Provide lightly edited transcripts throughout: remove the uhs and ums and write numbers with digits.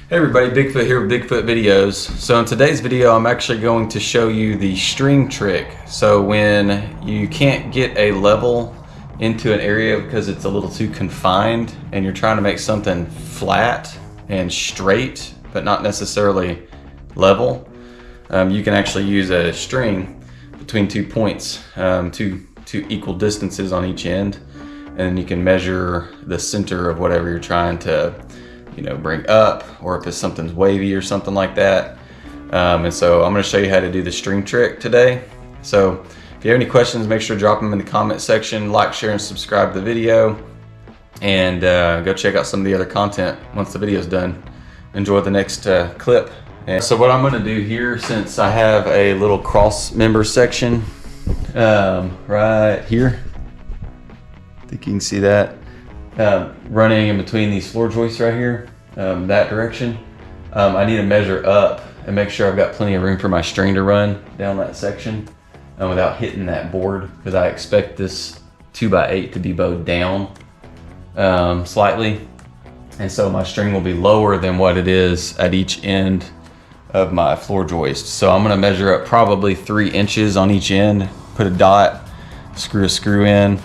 Hey everybody, Bigfoot here with Bigfoot Videos. So in today's video, I'm actually going to show you the string trick. So when you can't get a level into an area because it's a little too confined and you're trying to make something flat and straight, but not necessarily level, you can actually use a string between 2 points, two equal distances on each end, and you can measure the center of whatever you're trying to bring up, or if something's wavy or something like that. And so I'm going to show you how to do the string trick today. So if you have any questions, make sure to drop them in the comment section, like, share, and subscribe to the video, and go check out some of the other content once the video's done. Enjoy the next clip. And so what I'm going to do here, since I have a little cross member section right here, I think you can see that, running in between these floor joists right here, that direction. I need to measure up and make sure I've got plenty of room for my string to run down that section without hitting that board, because I expect this 2x8 to be bowed down slightly, and so my string will be lower than what it is at each end of my floor joist. So I'm going to measure up probably 3 inches on each end, put a dot, screw a screw in,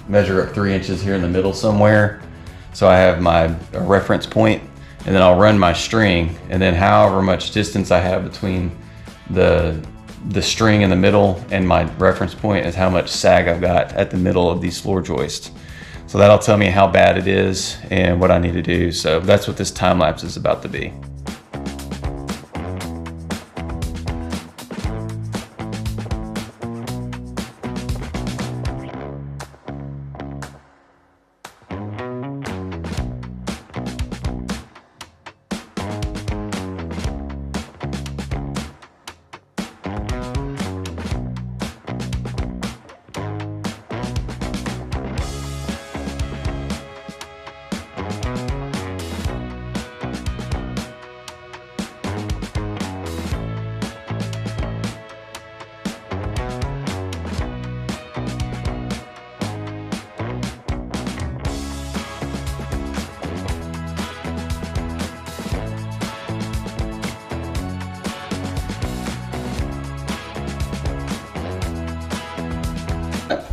measure up 3 inches here in the middle somewhere, so I have my reference point, and then I'll run my string, and then however much distance I have between the string in the middle and my reference point is how much sag I've got at the middle of these floor joists. So that'll tell me how bad it is and what I need to do. So that's what this time lapse is about to be.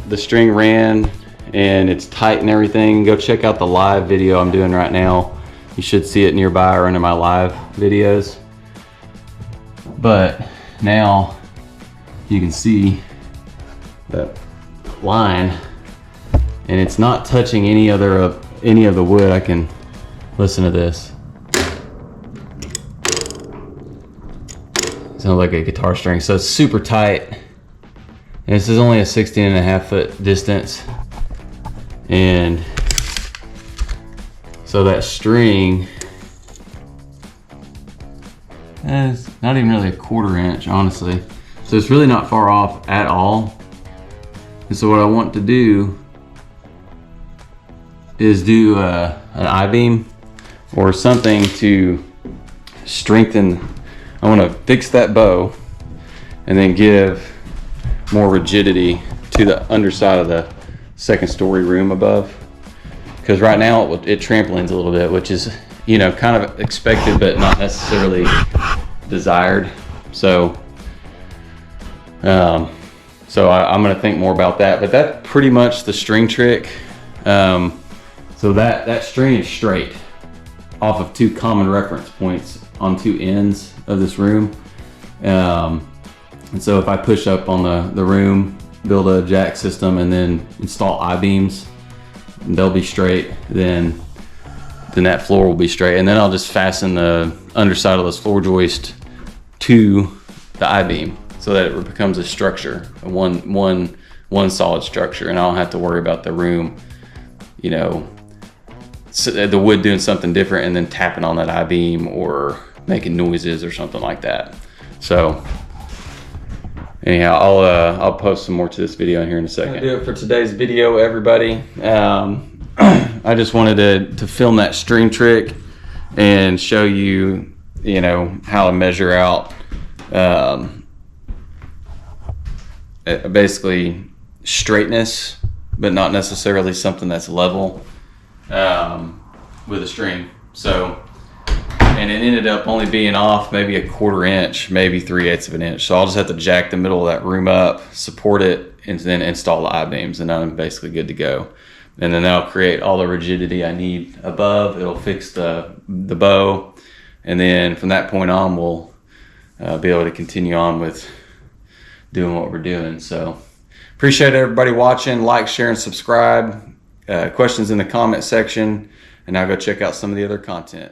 The string ran and it's tight and everything. Go check out the live video I'm doing right now. You should see it nearby or under my live videos. But now you can see that line, and it's not touching any of the wood. I can listen to this. Sounds like a guitar string. So it's super tight. And this is only a 16.5 foot distance. And so that string is not even really a 1/4 inch, honestly. So it's really not far off at all. And so what I want to do is do an I-beam or something to strengthen. I want to fix that bow and then give more rigidity to the underside of the second story room above, because right now it trampolines a little bit, which is kind of expected but not necessarily desired. So I'm going to think more about that, but that's pretty much the string trick. So that string is straight off of 2 common reference points on 2 ends of this room. And so if I push up on the room, build a jack system, and then install I-beams, they'll be straight, then that floor will be straight. And then I'll just fasten the underside of this floor joist to the I-beam so that it becomes a structure, one solid structure, and I don't have to worry about the room, the wood doing something different and then tapping on that I-beam or making noises or something like that. So anyhow, I'll post some more to this video in here in a second. That'll do it for today's video, everybody. I just wanted to film that string trick and show you, how to measure out basically straightness, but not necessarily something that's level with a string. So and it ended up only being off maybe a 1/4 inch, maybe 3/8 of an inch. So I'll just have to jack the middle of that room up, support it, and then install the I-beams, and I'm basically good to go. And then that'll create all the rigidity I need above. It'll fix the bow, and then from that point on, we'll be able to continue on with doing what we're doing. So appreciate everybody watching. Like, share, and subscribe. Questions in the comment section, and I'll go check out some of the other content.